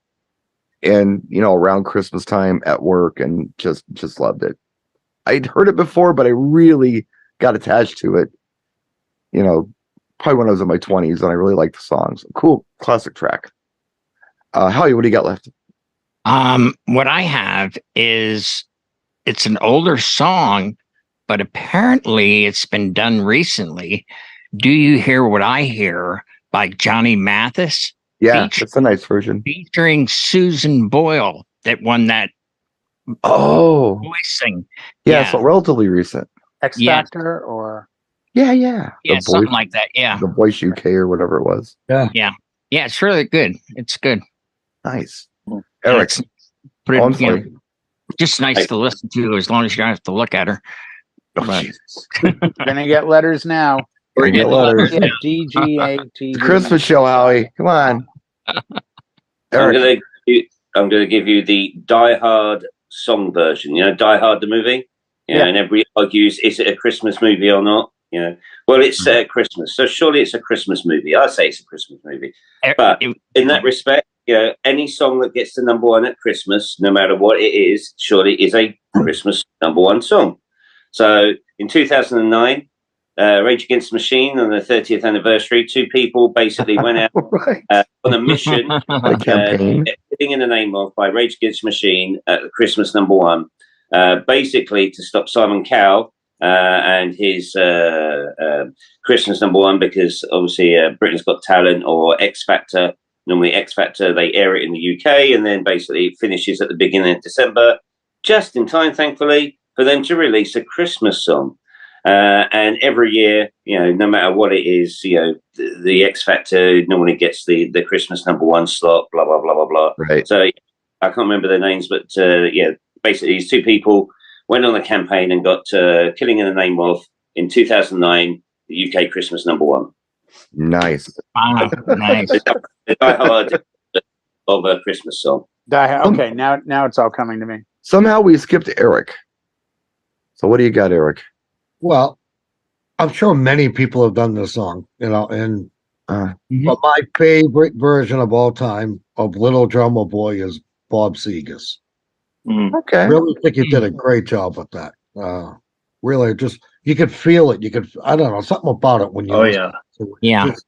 And, you know, around Christmas time at work, and just loved it. I'd heard it before, but I really got attached to it, you know, probably when I was in my 20s, and I really liked the songs. Cool classic track. Howie, what do you got left? What I have is, it's an older song, but apparently it's been done recently. Do You Hear What I Hear by Johnny Mathis? Yeah, it's a nice version. Featuring Susan Boyle, that won that voicing. Yeah, so relatively recent. X Factor or? Yeah. Something like that. Yeah. The Voice UK or whatever it was. Yeah, it's really good. It's good. Nice. Eric. Sorry. Just nice to listen to, as long as you don't have to look at her. Gonna get letters now. We're gonna get letters. DJNTV. Christmas show, Howie. Come on. I'm gonna give you the Die Hard song version. You know, Die Hard the movie. And everybody argues, is it a Christmas movie or not? You know, well, it's Christmas, so surely it's a Christmas movie. I say it's a Christmas movie, but in that respect, you know, any song that gets to #1 at Christmas, no matter what it is, surely is a Christmas #1 song. So in 2009. Rage Against the Machine on the 30th anniversary, 2 people basically went out on a mission, Killing in the Name of by Rage Against the Machine at Christmas #1, basically to stop Simon Cowell and his Christmas #1, because obviously Britain's Got Talent or X Factor, normally X Factor, they air it in the UK, and then basically it finishes at the beginning of December, just in time, thankfully, for them to release a Christmas song. And every year, you know, no matter what it is, you know, the X Factor normally gets the Christmas #1 slot, blah, blah, blah, blah, blah. Right. So I can't remember their names, but basically these 2 people went on a campaign and got Killing in the Name of, in 2009, the UK Christmas #1. Nice. Wow, nice. The Die Hard of a Christmas song. Okay, now it's all coming to me. Somehow we skipped Eric. So what do you got, Eric? Well, I'm sure many people have done this song, you know, and but my favorite version of all time of Little Drummer Boy is Bob Seger's. Okay. I really think he did a great job with that. Really, just, you could feel it. You could, I don't know, something about it when you just,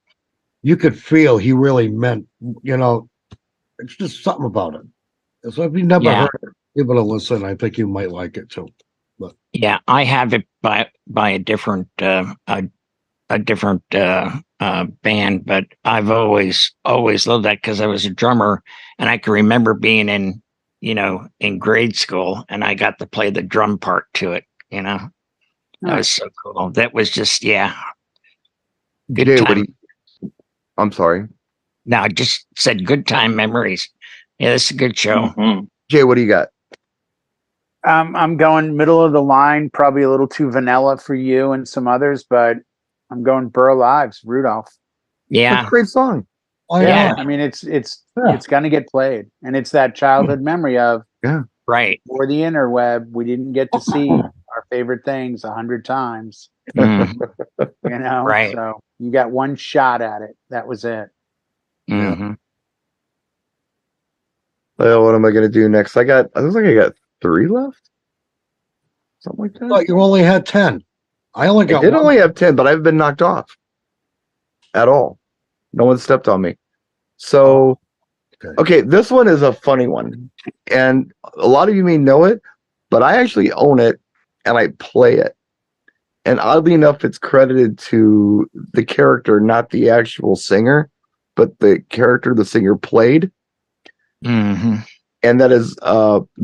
you could feel he really meant, you know, it's just something about it. So if you never heard it, give it a listen. I think you might like it too. But yeah, I have it by a different band, but I've always loved that, because I was a drummer, and I can remember being in grade school, and I got to play the drum part to it. You know, that was so cool. That was just good time. I'm sorry. No, I just said good time memories. Yeah, this is a good show. Jay, what do you got? I'm going middle of the line, probably a little too vanilla for you and some others, but I'm going Burl Ives, Rudolph. Yeah. That's a great song. Oh, yeah. I mean, it's gonna get played, and it's that childhood memory of right. For the interweb, we didn't get to see our favorite things 100 times. Mm. You know, right? So you got one shot at it. That was it. Mm-hmm. Well, what am I going to do next? I looks like I got 3 left. Something like that. I thought you only had 10. I only got I did one. only have 10, but I've been knocked off at all. No one stepped on me. So, okay, this one is a funny one. And a lot of you may know it, but I actually own it and I play it. And oddly enough, it's credited to the character, not the actual singer, but the character the singer played. Mm-hmm. And that is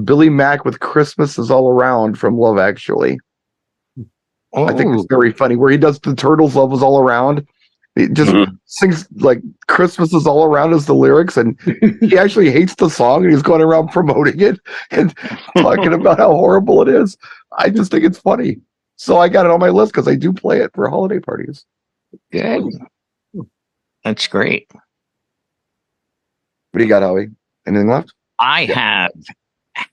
Billy Mack with Christmas is All Around from Love Actually. Oh. I think it's very funny where he does the Turtles Love is All Around. He just sings like Christmas is all around as the lyrics, and he actually hates the song and he's going around promoting it and talking about how horrible it is. I just think it's funny. So I got it on my list because I do play it for holiday parties. Good. That's great. What do you got, Howie? Anything left? I have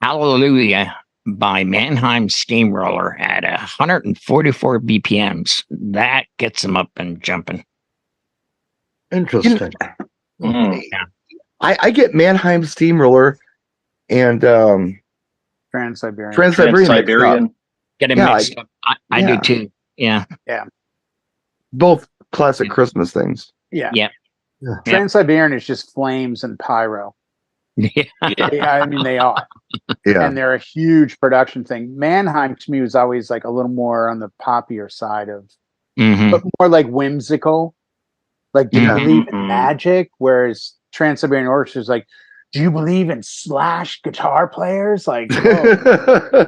Hallelujah by Mannheim Steamroller at 144 BPMs. That gets them up and jumping. Interesting. Yeah. I get Mannheim Steamroller and Trans-Siberian. Get it mixed up. I do too. Yeah. Both classic Christmas things. Yeah. Yeah. Trans-Siberian is just flames and pyro. Yeah. I mean, they are. Yeah. And they're a huge production thing. Mannheim to me was always like a little more on the poppier side of, but more like whimsical. Like, do you believe in magic? Whereas Trans-Siberian Orchestra is like, do you believe in Slash guitar players? Like, okay.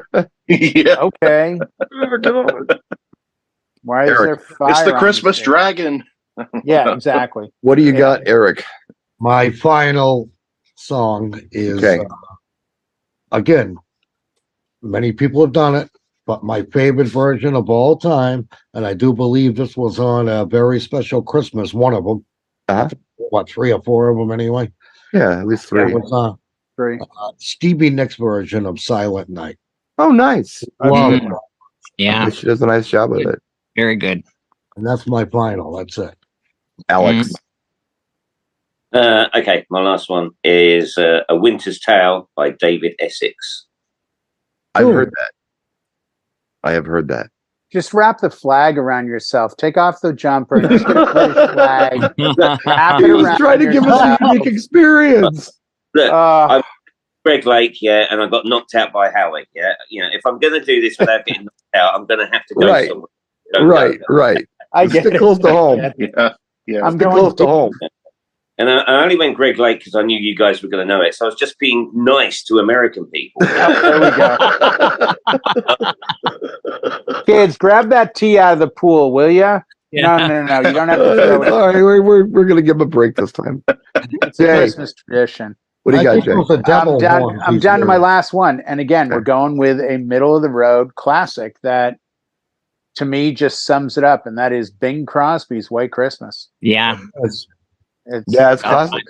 Why is there fire? It's the on Christmas this dragon. Yeah, exactly. What do you got, Eric? My final song is, again, many people have done it, but my favorite version of all time, and I do believe this was on a very special Christmas, one of them. What, 3 or 4 of them anyway? Yeah, at least 3. It was, 3. Stevie Nicks version of Silent Night. Oh, nice. Love it. Yeah. She does a nice job with it. Very good. And that's my final. That's it. Alex. Okay, my last one is A Winter's Tale by David Essex. I've heard that. I have heard that. Just wrap the flag around yourself. Take off the jumper and just get a British flag. Wrap it He was around trying to give us a yourself. unique experience. Look, I'm Greg Lake, and I got knocked out by Howie. Yeah, if I'm going to do this without getting knocked out, I'm going to have to go somewhere. Right. I get Stick it. close to home. Yeah. I'm Stick going close to home. And I only went Greg Lake because I knew you guys were going to know it. So I was just being nice to American people. There we go. Kids, grab that tea out of the pool, will ya? Yeah. No. You don't have to throw it. All right, we're going to give him a break this time. It's a Christmas tradition. What do you got, Jay? I'm down to my last one. And again, we're going with a middle of the road classic that to me just sums it up. And that is Bing Crosby's White Christmas. Yeah. It's classic.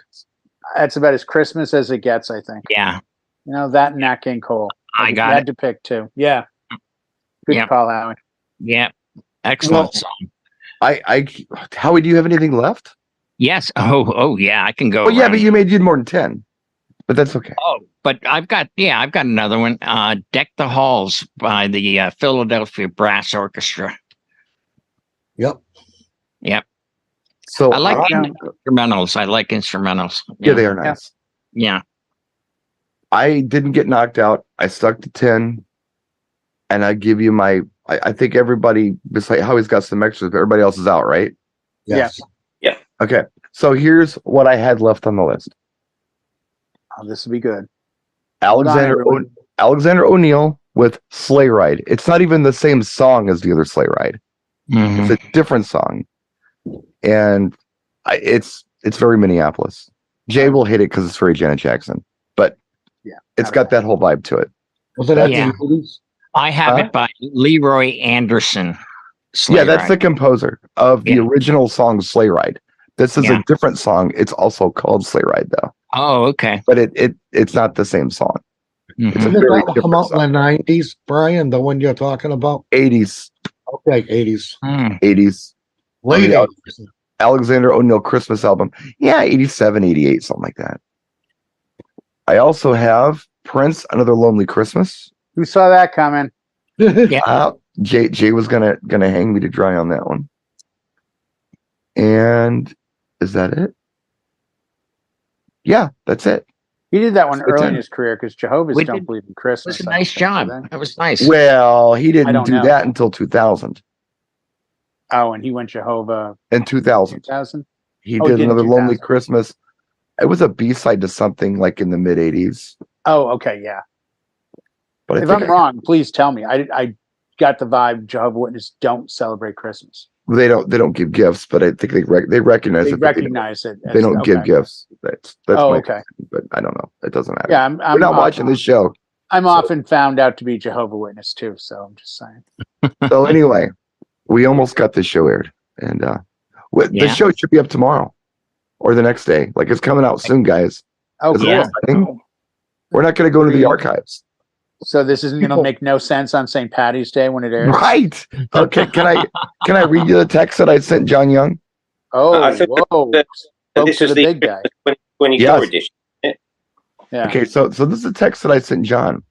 That's about as Christmas as it gets, I think. Yeah. That and Nat King Cole. I got had to pick 2. Yeah. Good call, Howie. Yeah. Excellent song. Howie, do you have anything left? Yes. Oh, yeah. I can go. Oh, yeah, but you did more than 10. But that's okay. Oh, but I've got another one. Deck the Halls by the Philadelphia Brass Orchestra. Yep. So I like instrumentals. Yeah, they are nice. Yeah. I didn't get knocked out. I stuck to 10. And I give you I think everybody, besides Howie's got some extras, but everybody else is out, right? Yes. Yeah. Okay. So here's what I had left on the list. Oh, this will be good. Alexander O'Neill with Sleigh Ride. It's not even the same song as the other Sleigh Ride. Mm-hmm. It's a different song. And it's very Minneapolis. Jay will hate it because it's very Janet Jackson. But it's got that whole vibe to it. Was it at the movies? I have it by Leroy Anderson. That's the composer of the original song Sleigh Ride. This is a different song. It's also called Sleigh Ride, though. Oh, okay. But it's not the same song. Mm-hmm. It's a Did very that come different out song. in the 90s, Brian? The one you're talking about? 80s. Okay, 80s. 80s. Late 80s. Alexander O'Neill Christmas album. Yeah, 87, 88, something like that. I also have Prince, Another Lonely Christmas. Who saw that coming? Yeah. Jay was gonna hang me to dry on that one. And is that it? Yeah, that's it. He did that one early 10. in his career because Jehovah's We don't did- believe in It Christmas. was a I don't nice think, job. do they? That was nice. Well, he I didn't don't do know. that until 2000. Oh, and he went Jehovah In 2000, 2000? he Oh, he did did in Another Lonely 2000. Christmas. It was a B-side to something like in the mid 80s. Oh, okay, yeah. But I If think I'm wrong, please tell me. I got the vibe Jehovah Witnesses don't celebrate Christmas. they don't give gifts, but I think they recognize They it. But recognize it. they don't give gifts. That's Oh, my okay. opinion, but I don't know. It doesn't matter. Yeah, We're not watching this show. I'm often found out to be Jehovah Witness too, so I'm just saying. So anyway, we almost got this show aired, and the show should be up tomorrow or the next day. Like it's coming out soon, guys. Oh, Is it yeah. exciting? We're not going to go into the archives, So this isn't going to make no sense on St. Patty's Day when it airs. right? Okay, can I read you the text that I sent John Young? Oh, I think whoa! that this to is the big guy. 24 edition. Yeah. Okay, so this is a text that I sent John.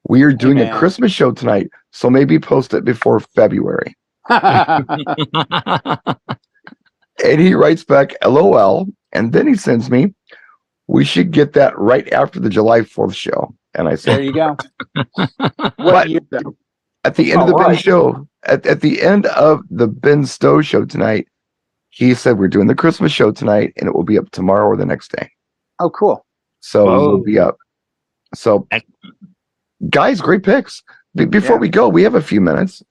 We are doing a man. Christmas show tonight, so maybe post it before February. And he writes back, LOL, and then he sends me, we should get that right after the July 4th show. And I There said, you go. But What year though? at the end of the Ben show, at the end of the Ben Stowe show tonight, he said, we're doing the Christmas show tonight, and it will be up tomorrow or the next day. Oh, cool. So we'll be up. So, guys, great picks. Before we go, we have a few minutes.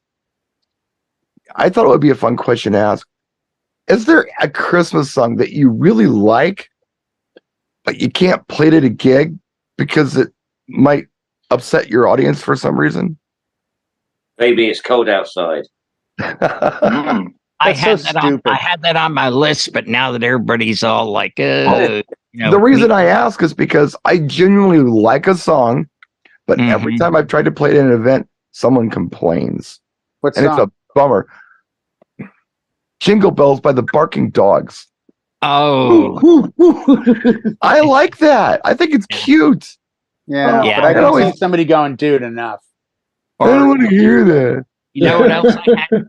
I thought it would be a fun question to ask. Is there a Christmas song that you really like, but you can't play it at a gig because it might upset your audience for some reason? Maybe It's Cold Outside. I had that on my list, but now that everybody's all like, the reason I ask is because I genuinely like a song, but every time I've tried to play it in an event, someone complains. What song? It's a bummer. Jingle Bells by the Barking Dogs. Oh, I like that. I think it's cute. Yeah, but I don't see somebody going, dude, enough. I don't want to hear that. You know what else I had?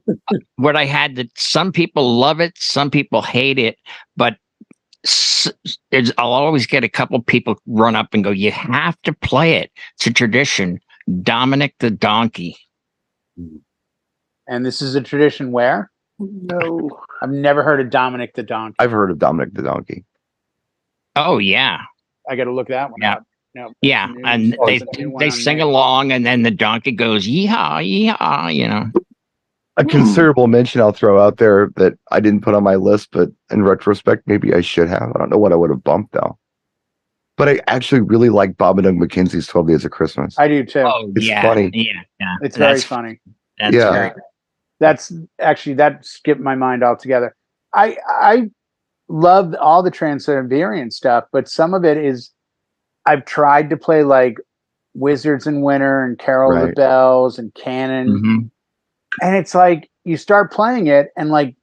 What I had that some people love it, some people hate it, but I'll always get a couple people run up and go, you have to play it. It's a tradition. Dominic the Donkey. And this is a tradition where? No. I've never heard of Dominic the Donkey. I've heard of Dominic the Donkey. Oh, yeah. I got to look that one up. No, yeah, and they sing along, and then the donkey goes, yeehaw, yeehaw, you know. A considerable mention I'll throw out there that I didn't put on my list, but in retrospect, maybe I should have. I don't know what I would have bumped, though. But I actually really like Bob and Doug McKenzie's 12 Days of Christmas. I do, too. Oh, it's funny. Yeah. It's very funny. That's great. That's actually, that skipped my mind altogether. I love all the Transylvanian stuff, but some of it is, I've tried to play like Wizards in Winter and Carol of the Bells and Canon. And it's like, you start playing it and like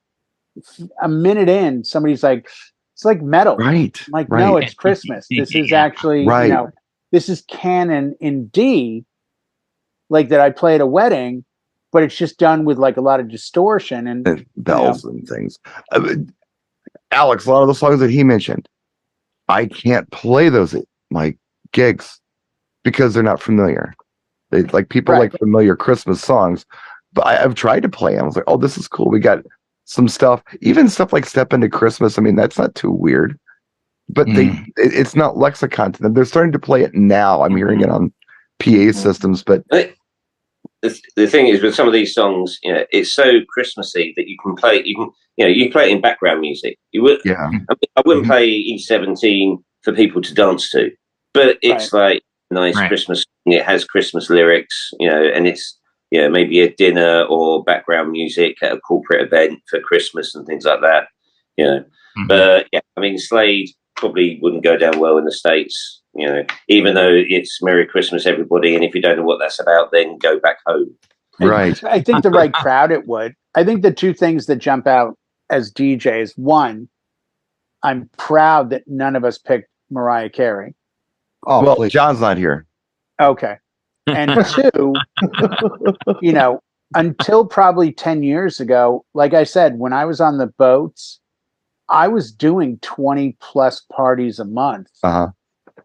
a minute in, somebody's like, it's like metal. Right. I'm like, no, it's Christmas. This is actually, you know, this is canon in D, like that I play at a wedding, but it's just done with like a lot of distortion and bells and things. Alex, a lot of the songs that he mentioned, I can't play those at my gigs because they're not familiar. They like people like familiar Christmas songs, but I've tried to play them. I was like, oh, this is cool. We got some stuff, even stuff like Step Into Christmas. I mean, that's not too weird, but it's not lexicon to them. They're starting to play it now. I'm hearing it on PA systems, but the thing is with some of these songs, you know, it's so Christmassy that you can play. You can play it in background music. You would, I wouldn't play E17 for people to dance to, but it's like nice Christmas. It has Christmas lyrics, you know, and it's maybe a dinner or background music at a corporate event for Christmas and things like that. You know, but I mean, Slade probably wouldn't go down well in the States. You know, even though it's Merry Christmas, everybody, and if you don't know what that's about, then go back home. Right. I think the right crowd it would. I think the two things that jump out as DJs, one, I'm proud that none of us picked Mariah Carey. Oh, well, please. John's not here. Okay. And two, until probably 10 years ago, like I said, when I was on the boats, I was doing 20 plus parties a month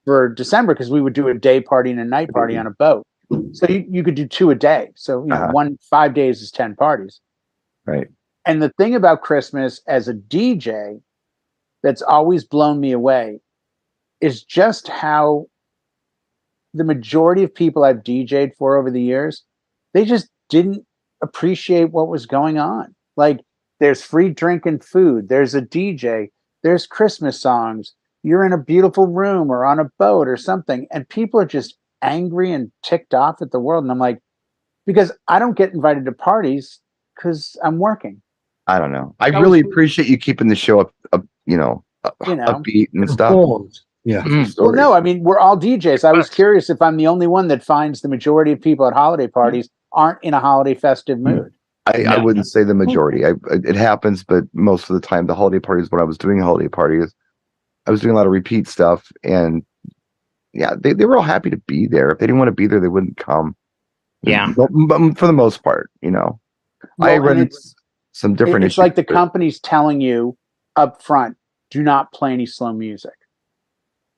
for December because we would do a day party and a night party on a boat. So you could do 2 a day. So, 5 days is 10 parties. Right. And the thing about Christmas as a DJ that's always blown me away is just how the majority of people I've DJ'd for over the years, they just didn't appreciate what was going on. Like, there's free drink and food, there's a DJ, there's Christmas songs, you're in a beautiful room or on a boat or something, and people are just angry and ticked off at the world. And I'm like, because I don't get invited to parties because I'm working. I don't know. I really appreciate you keeping the show up upbeat and stuff. Yeah. Well, no, I mean, we're all DJs. I was curious if I'm the only one that finds the majority of people at holiday parties aren't in a holiday festive mood. I wouldn't say the majority. It happens, but most of the time, the holiday parties, when I was doing holiday parties, I was doing a lot of repeat stuff. And yeah, they were all happy to be there. If they didn't want to be there, they wouldn't come. Yeah. But for the most part, Well, I read some different It's issues. like the company's telling you up front, do not play any slow music.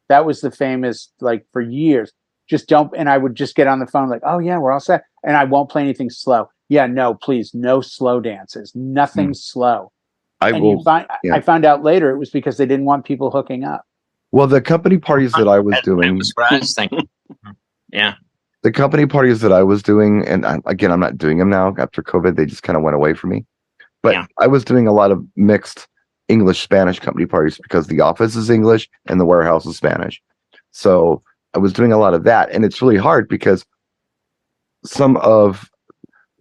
That was the famous, like, for years. Just don't. And I would just get on the phone like, oh, yeah, we're all set. And I won't play anything slow. Yeah, no, please. No slow dances. Nothing slow. I found out later it was because they didn't want people hooking up. Well, the company parties that I was doing. Yeah. The company parties that I was doing, and again, I'm not doing them now after COVID. They just kind of went away from me. But I was doing a lot of mixed English-Spanish company parties because the office is English and the warehouse is Spanish. So I was doing a lot of that. And it's really hard because some of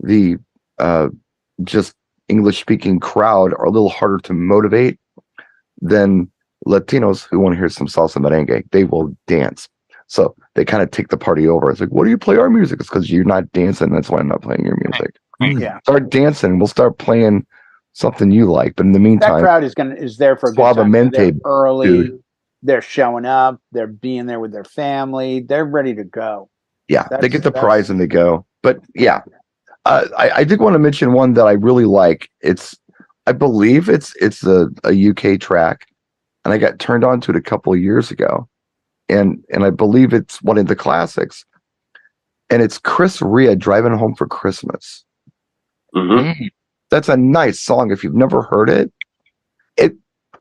the just English-speaking crowd are a little harder to motivate than Latinos who want to hear some salsa merengue. They will dance. So they kind of take the party over. It's like, what do you play our music? It's because you're not dancing. That's why I'm not playing your music. Yeah. Start dancing. We'll start playing something you like. But in the meantime, that crowd is there for a good time. They're early. Dude. They're showing up. They're being there with their family. They're ready to go. Yeah, they get the prize and they go. But yeah, I did want to mention one that I really like. I believe it's a UK track, and I got turned on to it a couple of years ago, and I believe it's one of the classics, and it's Chris Rea, "Driving Home for Christmas." Mm-hmm. That's a nice song. If you've never heard it,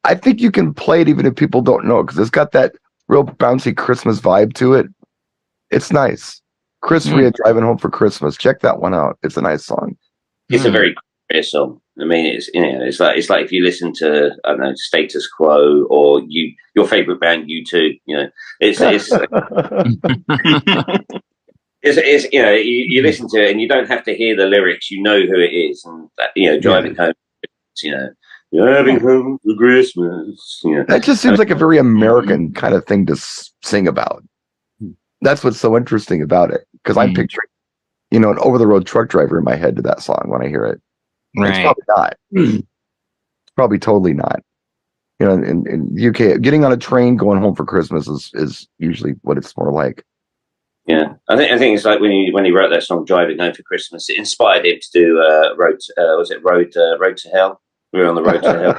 I think you can play it even if people don't know it because it's got that real bouncy Christmas vibe to it. It's nice. Chris Rea, "Driving Home for Christmas." Check that one out. It's a nice song. It's a very Chris song. I mean, it's like if you listen to, I don't know, Status Quo or your favorite band U2. It's you listen to it and you don't have to hear the lyrics. You know who it is, and driving home. Driving home for Christmas. That just seems like a very American kind of thing to sing about. That's what's so interesting about it, because I'm picturing, an over-the-road truck driver in my head to that song when I hear it. Right. It's probably not. It's probably totally not. In UK, getting on a train going home for Christmas is usually what it's more like. Yeah, I think it's like when he wrote that song "Driving Home for Christmas," it inspired him to do Road to Hell. We were on the road to hell.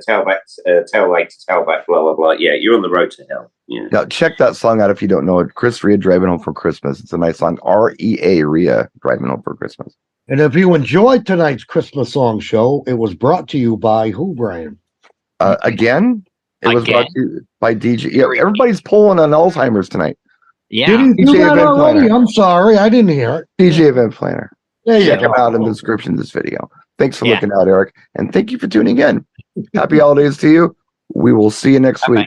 Tailback, blah blah blah. Yeah, you're on the road to hell. Yeah. Now check that song out if you don't know it. Chris Rea, "Driving Home for Christmas." It's a nice song. REA, Rea, "Driving Home for Christmas." And if you enjoyed tonight's Christmas song show, it was brought to you by who, Brian? Again, it was brought to you by DJ. Yeah, everybody's pulling on Alzheimer's tonight. Yeah. Did he do DJ that Event already? Planner. I'm sorry, I didn't hear it. DJ Event Planner. Yeah, Check him out in the description of this video. Thanks for looking out, Eric. And thank you for tuning in. Happy holidays to you. We will see you next week.